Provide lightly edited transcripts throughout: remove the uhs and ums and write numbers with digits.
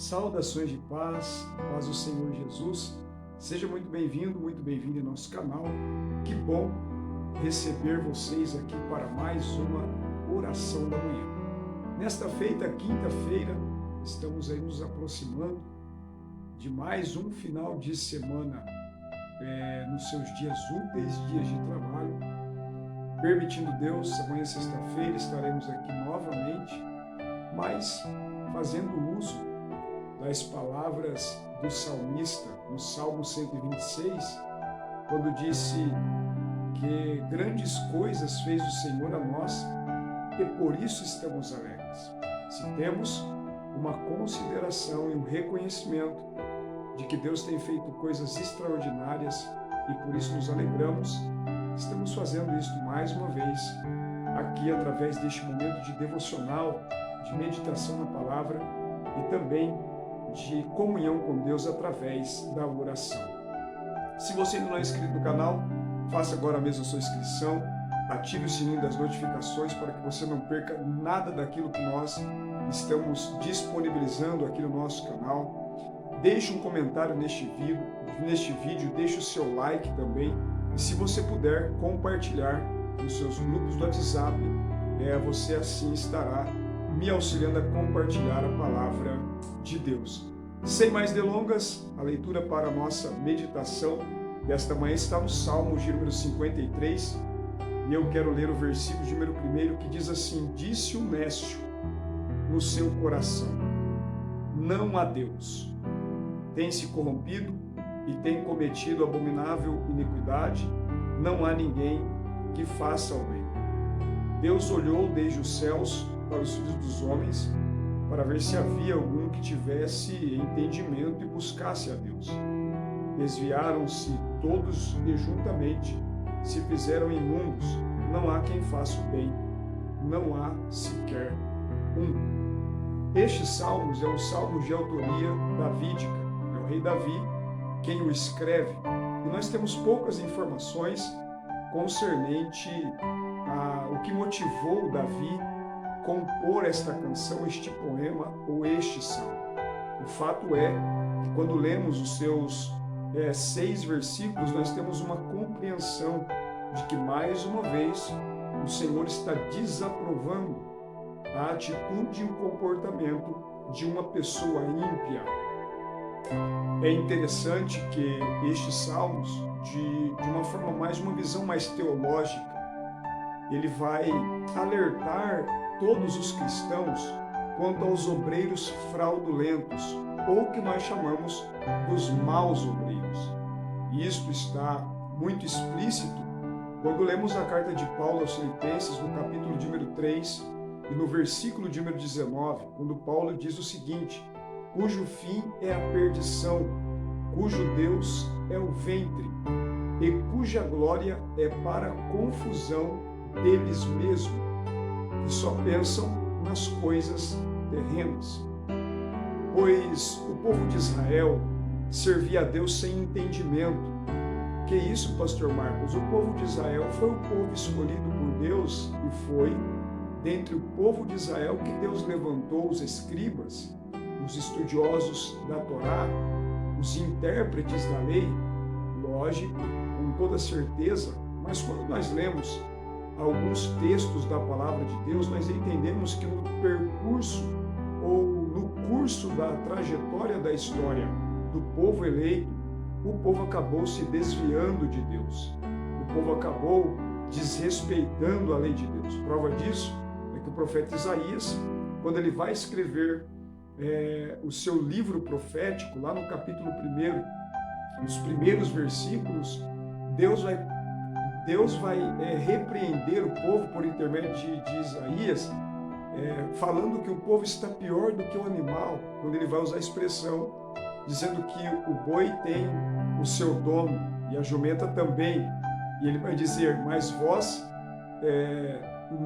Saudações de paz, paz do Senhor Jesus. Seja muito bem-vindo em nosso canal. Que bom receber vocês aqui para mais uma oração da manhã. Nesta feita, quinta-feira, estamos aí nos aproximando de mais um final de semana nos seus dias úteis, dias de trabalho. Permitindo Deus, amanhã sexta-feira estaremos aqui novamente, mas fazendo uso das palavras do salmista no Salmo 126, quando disse que grandes coisas fez o Senhor a nós e por isso estamos alegres. Se temos uma consideração e um reconhecimento de que Deus tem feito coisas extraordinárias e por isso nos alegramos, estamos fazendo isso mais uma vez aqui através deste momento de devocional, de meditação na palavra e também de comunhão com Deus através da oração. Se você ainda não é inscrito no canal, faça agora mesmo a sua inscrição, ative o sininho das notificações para que você não perca nada daquilo que nós estamos disponibilizando aqui no nosso canal. Deixe um comentário neste vídeo, deixe o seu like também e se você puder compartilhar nos seus grupos do WhatsApp, você assim estará me auxiliando a compartilhar a palavra de Deus. Sem mais delongas, a leitura para a nossa meditação desta manhã está no Salmo de número 53, e eu quero ler o versículo de número 1 que diz assim: Disse o nécio no seu coração, não há Deus. Tem se corrompido e tem cometido abominável iniquidade, não há ninguém que faça o bem. Deus olhou desde os céus para os filhos dos homens, para ver se havia algum que tivesse entendimento e buscasse a Deus. Desviaram-se todos e juntamente se fizeram imundos, não há quem faça o bem, não há sequer um. Este Salmos é um salmo de autoria davídica, é o rei Davi quem o escreve, e nós temos poucas informações concernente o que motivou Davi compor esta canção, este poema ou este salmo. O fato é que quando lemos os seus 6 versículos, nós temos uma compreensão de que mais uma vez o Senhor está desaprovando a atitude e o comportamento de uma pessoa ímpia. É interessante que estes salmos, de uma visão mais teológica, ele vai alertar todos os cristãos quanto aos obreiros fraudulentos, ou que nós chamamos dos maus obreiros. E isto está muito explícito quando lemos a carta de Paulo aos Filipenses, no capítulo de número 3, e no versículo de número 19, quando Paulo diz o seguinte: cujo fim é a perdição, cujo Deus é o ventre, e cuja glória é para a confusão deles mesmos, que só pensam nas coisas terrenas. Pois o povo de Israel servia a Deus sem entendimento. Que isso, pastor Marcos? O povo de Israel foi o povo escolhido por Deus e foi dentre o povo de Israel que Deus levantou os escribas, os estudiosos da Torá, os intérpretes da lei, lógico, com toda certeza, mas quando nós lemos alguns textos da palavra de Deus, nós entendemos que no percurso ou no curso da trajetória da história do povo eleito, o povo acabou se desviando de Deus. O povo acabou desrespeitando a lei de Deus. Prova disso é que o profeta Isaías, quando ele vai escrever o seu livro profético, lá no capítulo 1, nos primeiros versículos, Deus vai repreender o povo por intermédio de Isaías, falando que o povo está pior do que o animal, quando ele vai usar a expressão, dizendo que o boi tem o seu dono e a jumenta também. E ele vai dizer, mas vós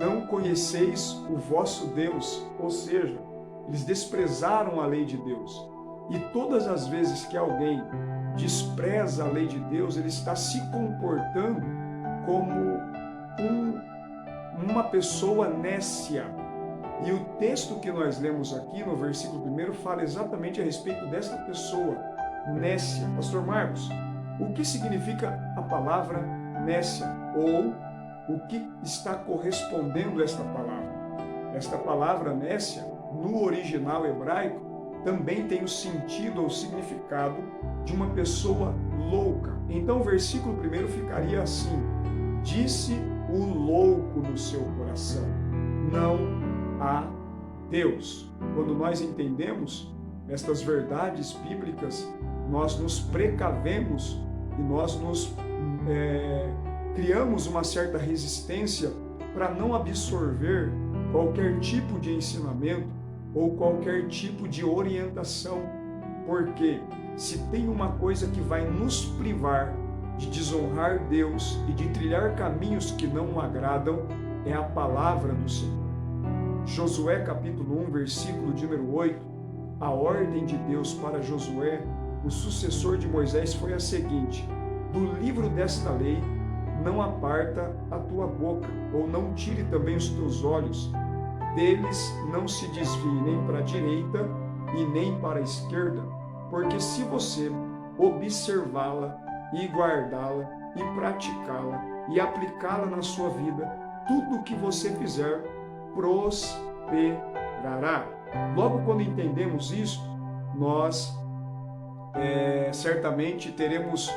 não conheceis o vosso Deus, ou seja, eles desprezaram a lei de Deus. E todas as vezes que alguém despreza a lei de Deus, ele está se comportando como uma pessoa nécia. E o texto que nós lemos aqui no versículo 1 fala exatamente a respeito desta pessoa, nécia. Pastor Marcos, o que significa a palavra nécia? Ou o que está correspondendo a esta palavra? Esta palavra nécia, no original hebraico, também tem o sentido ou significado de uma pessoa louca. Então o versículo 1 ficaria assim: disse o louco no seu coração, não há Deus. Quando nós entendemos estas verdades bíblicas, nós nos precavemos e nós criamos uma certa resistência para não absorver qualquer tipo de ensinamento ou qualquer tipo de orientação, porque se tem uma coisa que vai nos privar de desonrar Deus e de trilhar caminhos que não o agradam, é a palavra do Senhor. Josué capítulo 1, versículo de número 8, a ordem de Deus para Josué, o sucessor de Moisés, foi a seguinte: do livro desta lei não aparta a tua boca, ou não tire também os teus olhos, deles não se desvie nem para a direita e nem para a esquerda, porque se você observá-la e guardá-la e praticá-la e aplicá-la na sua vida, tudo o que você fizer prosperará. Logo, quando entendemos isso, nós certamente teremos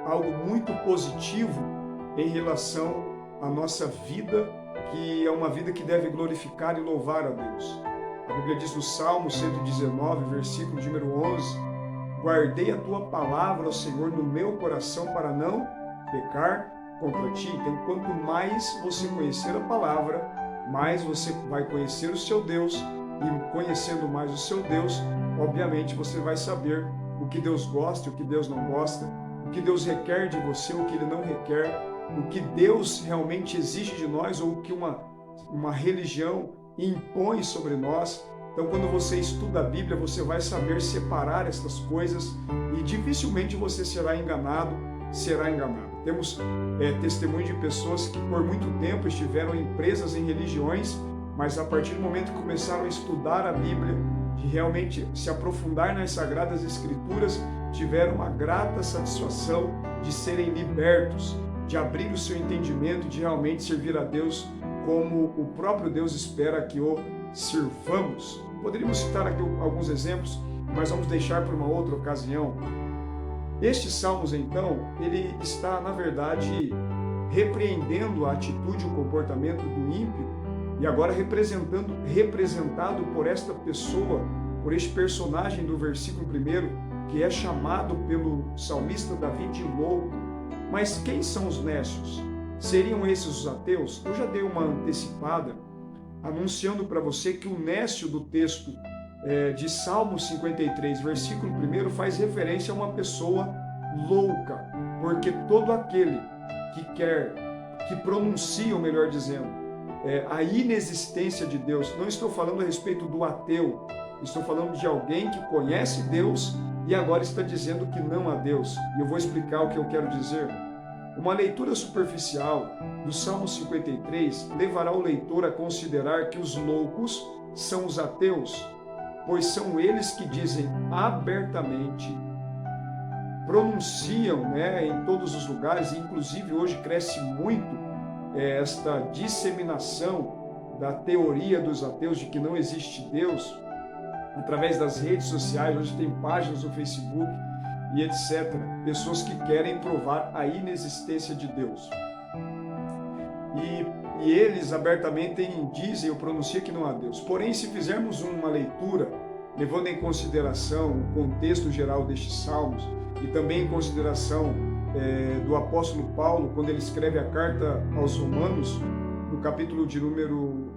algo muito positivo em relação à nossa vida, que é uma vida que deve glorificar e louvar a Deus. A Bíblia diz no Salmo 119, versículo de número 11, guardei a tua palavra, ó Senhor, no meu coração para não pecar contra ti. Então, quanto mais você conhecer a palavra, mais você vai conhecer o seu Deus, e conhecendo mais o seu Deus, obviamente você vai saber o que Deus gosta e o que Deus não gosta, o que Deus requer de você, o que Ele não requer, o que Deus realmente exige de nós ou o que uma religião impõe sobre nós. Então, quando você estuda a Bíblia, você vai saber separar essas coisas e dificilmente você será enganado. Temos testemunho de pessoas que por muito tempo estiveram presas em religiões, mas a partir do momento que começaram a estudar a Bíblia, de realmente se aprofundar nas Sagradas Escrituras, tiveram a grata satisfação de serem libertos, de abrir o seu entendimento, de realmente servir a Deus como o próprio Deus espera que o sirvamos. Poderíamos citar aqui alguns exemplos, mas vamos deixar para uma outra ocasião. Estes salmos, então, ele está, na verdade, repreendendo a atitude e o comportamento do ímpio, e agora representado por esta pessoa, por este personagem do versículo 1, que é chamado pelo salmista Davi de louco. Mas quem são os nécios? Seriam esses os ateus? Eu já dei uma antecipada, anunciando para você que o nécio do texto de Salmo 53, versículo 1, faz referência a uma pessoa louca, porque todo aquele que pronuncia, ou melhor dizendo, a inexistência de Deus, não estou falando a respeito do ateu, estou falando de alguém que conhece Deus e agora está dizendo que não há Deus. E eu vou explicar o que eu quero dizer. Uma leitura superficial do Salmo 53 levará o leitor a considerar que os loucos são os ateus, pois são eles que dizem abertamente, pronunciam em todos os lugares, e inclusive hoje cresce muito esta disseminação da teoria dos ateus de que não existe Deus, através das redes sociais. Hoje tem páginas no Facebook e etc. Pessoas que querem provar a inexistência de Deus. E eles abertamente dizem ou pronunciam que não há Deus. Porém, se fizermos uma leitura, levando em consideração o contexto geral destes salmos, e também em consideração do apóstolo Paulo, quando ele escreve a carta aos Romanos, no capítulo de número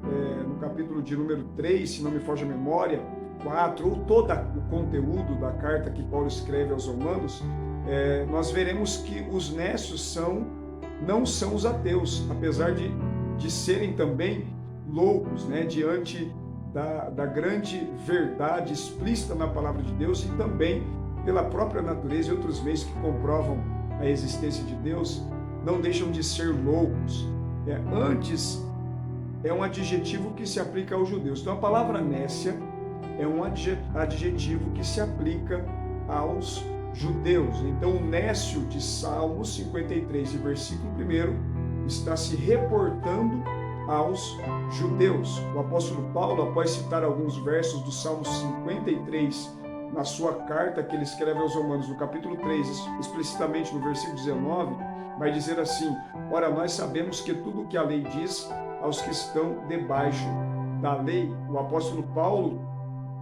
3, se não me foge a memória, 4, ou todo o conteúdo da carta que Paulo escreve aos Romanos, nós veremos que os nécios não são os ateus, apesar de serem também loucos, diante da grande verdade explícita na palavra de Deus, e também pela própria natureza e outros meios que comprovam a existência de Deus, não deixam de ser loucos. Antes é um adjetivo que se aplica aos judeus. Então a palavra nécia é um adjetivo que se aplica aos judeus. Então o nécio de Salmos 53, versículo 1, está se reportando aos judeus. O apóstolo Paulo, após citar alguns versos do Salmo 53, na sua carta que ele escreve aos Romanos, no capítulo 3, explicitamente no versículo 19, vai dizer assim: ora, nós sabemos que tudo o que a lei diz aos que estão debaixo da lei. O apóstolo Paulo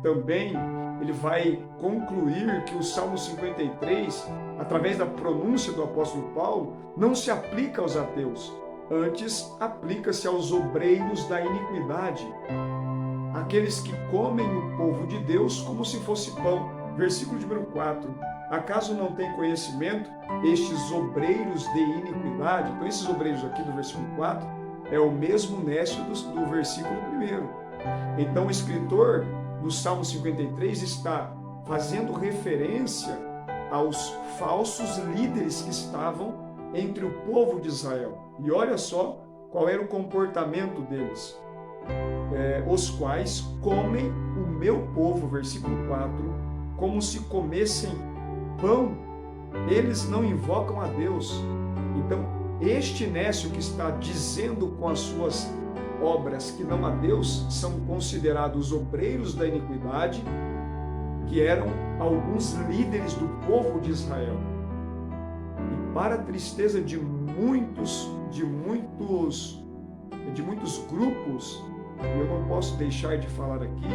também, ele vai concluir que o Salmo 53, através da pronúncia do apóstolo Paulo, não se aplica aos ateus, antes aplica-se aos obreiros da iniquidade, aqueles que comem o povo de Deus como se fosse pão. Versículo número 4. Acaso não tem conhecimento estes obreiros de iniquidade? Então esses obreiros aqui do versículo 4 é o mesmo nécio do versículo 1. Então o escritor do Salmo 53 está fazendo referência aos falsos líderes que estavam entre o povo de Israel. E olha só qual era o comportamento deles. Os quais comem o meu povo, versículo 4, como se comessem pão. Eles não invocam a Deus. Então, este nécio que está dizendo com as suas obras que não há Deus, são considerados obreiros da iniquidade, que eram alguns líderes do povo de Israel. E para a tristeza de muitos grupos, e eu não posso deixar de falar aqui,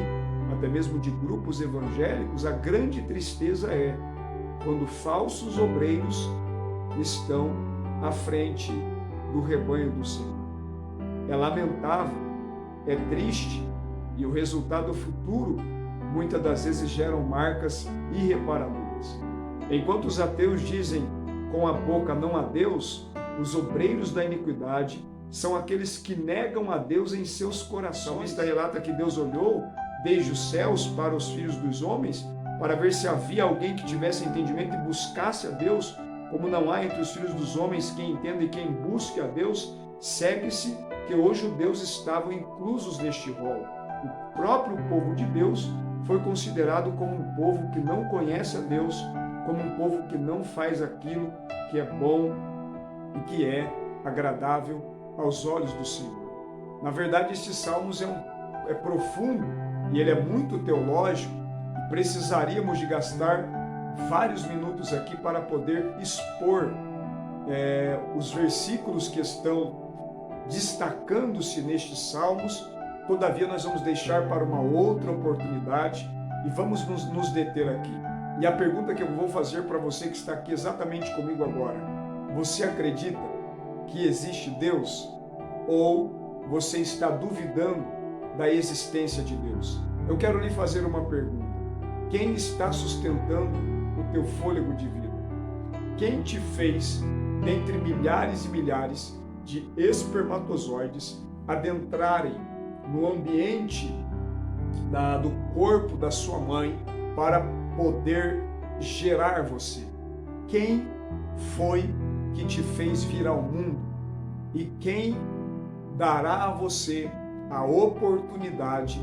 até mesmo de grupos evangélicos, a grande tristeza é quando falsos obreiros estão à frente do rebanho do Senhor. É lamentável, é triste, e o resultado futuro muitas das vezes geram marcas irreparáveis. Enquanto os ateus dizem com a boca não a Deus, os obreiros da iniquidade são aqueles que negam a Deus em seus corações. Esta relata que Deus olhou desde os céus para os filhos dos homens, para ver se havia alguém que tivesse entendimento e buscasse a Deus, como não há entre os filhos dos homens quem entenda e quem busque a Deus. Segue-se que os judeus estavam inclusos neste rol. O próprio povo de Deus foi considerado como um povo que não conhece a Deus, como um povo que não faz aquilo que é bom e que é agradável aos olhos do Senhor. Na verdade, este Salmos é profundo e ele é muito teológico, e precisaríamos de gastar vários minutos aqui para poder expor os versículos que estão destacando-se nestes Salmos. Todavia, nós vamos deixar para uma outra oportunidade e vamos nos deter aqui. E a pergunta que eu vou fazer para você que está aqui exatamente comigo agora: você acredita que existe Deus, ou você está duvidando da existência de Deus? Eu quero lhe fazer uma pergunta: quem está sustentando o teu fôlego de vida? Quem te fez, dentre milhares e milhares de espermatozoides, adentrarem no ambiente do corpo da sua mãe para poder gerar você? Quem foi que te fez vir ao mundo? E quem dará a você a oportunidade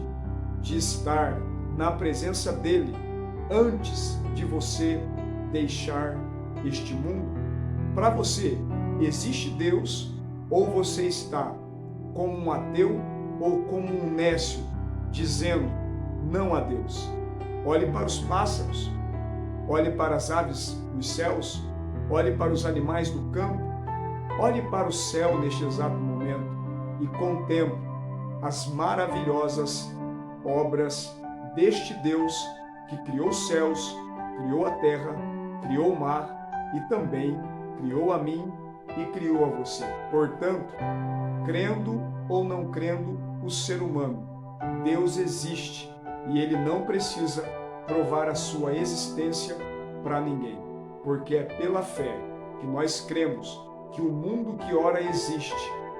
de estar na presença dele antes de você deixar este mundo? Para você, existe Deus, ou você está como um ateu ou como um nécio, dizendo não a Deus? Olhe para os pássaros, olhe para as aves dos céus, olhe para os animais do campo, olhe para o céu neste exato momento e contemple as maravilhosas obras deste Deus que criou os céus, criou a terra, criou o mar e também criou a mim e criou a você. Portanto, crendo ou não crendo o ser humano, Deus existe e ele não precisa provar a sua existência para ninguém, porque é pela fé que nós cremos que o mundo que ora existe,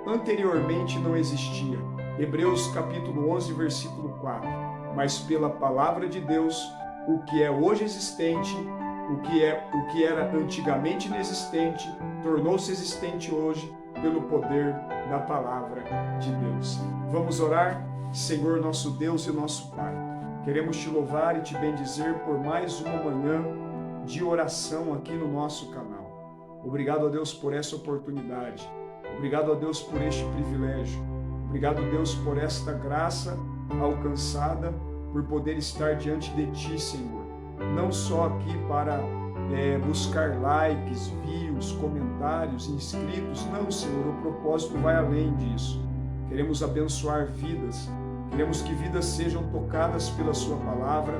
anteriormente não existia. Hebreus capítulo 11, versículo 4. Mas pela palavra de Deus, o que é hoje existente, o que era antigamente inexistente, tornou-se existente hoje pelo poder da palavra de Deus. Vamos orar? Senhor, nosso Deus e nosso Pai, queremos te louvar e te bendizer por mais uma manhã de oração aqui no nosso canal. Obrigado a Deus por essa oportunidade. Obrigado a Deus por este privilégio. Obrigado, Deus, por esta graça alcançada, por poder estar diante de Ti, Senhor. Não só aqui para buscar likes, views, comentários, inscritos. Não, Senhor, o propósito vai além disso. Queremos abençoar vidas. Queremos que vidas sejam tocadas pela Sua palavra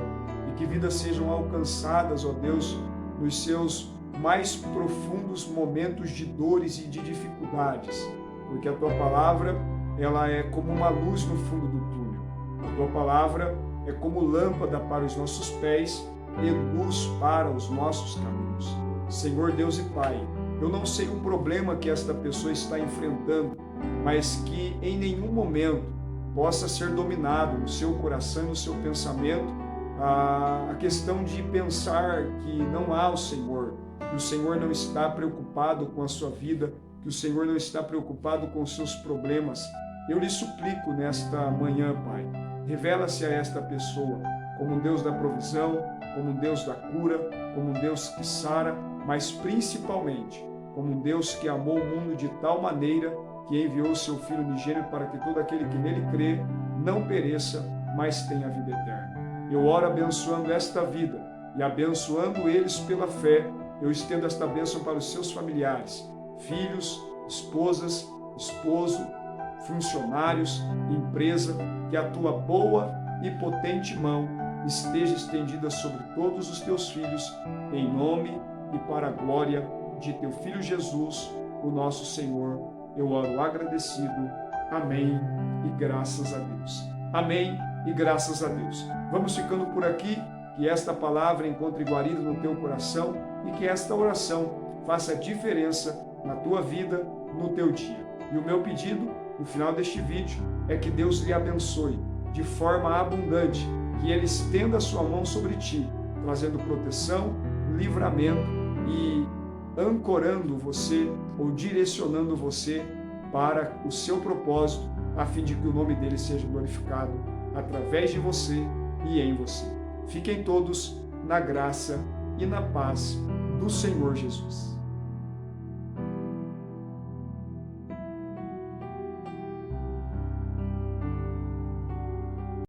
e que vidas sejam alcançadas, ó Deus, nos seus mais profundos momentos de dores e de dificuldades. Porque a Tua palavra, ela é como uma luz no fundo do túnel. A Tua palavra é como lâmpada para os nossos pés e luz para os nossos caminhos. Senhor Deus e Pai, eu não sei o problema que esta pessoa está enfrentando, mas que em nenhum momento possa ser dominado no seu coração e no seu pensamento a questão de pensar que não há o Senhor, que o Senhor não está preocupado com a sua vida, que o Senhor não está preocupado com os seus problemas. Eu lhe suplico nesta manhã, Pai, revela-se a esta pessoa como um Deus da provisão, como um Deus da cura, como um Deus que sara, mas principalmente como um Deus que amou o mundo de tal maneira que enviou o seu Filho unigênito para que todo aquele que nele crê não pereça, mas tenha vida eterna. Eu oro abençoando esta vida e abençoando eles pela fé. Eu estendo esta bênção para os seus familiares, filhos, esposas, esposo, funcionários, empresa, que a tua boa e potente mão esteja estendida sobre todos os teus filhos, em nome e para a glória de teu Filho Jesus, o nosso Senhor. Eu oro agradecido. Amém e graças a Deus. Amém e graças a Deus. Vamos ficando por aqui, que esta palavra encontre guarida no teu coração e que esta oração faça diferença na tua vida, no teu dia. E o meu pedido, no final deste vídeo, é que Deus lhe abençoe de forma abundante, que Ele estenda a sua mão sobre ti, trazendo proteção, livramento e ancorando você ou direcionando você para o seu propósito, a fim de que o nome dele seja glorificado através de você e em você. Fiquem todos na graça e na paz do Senhor Jesus.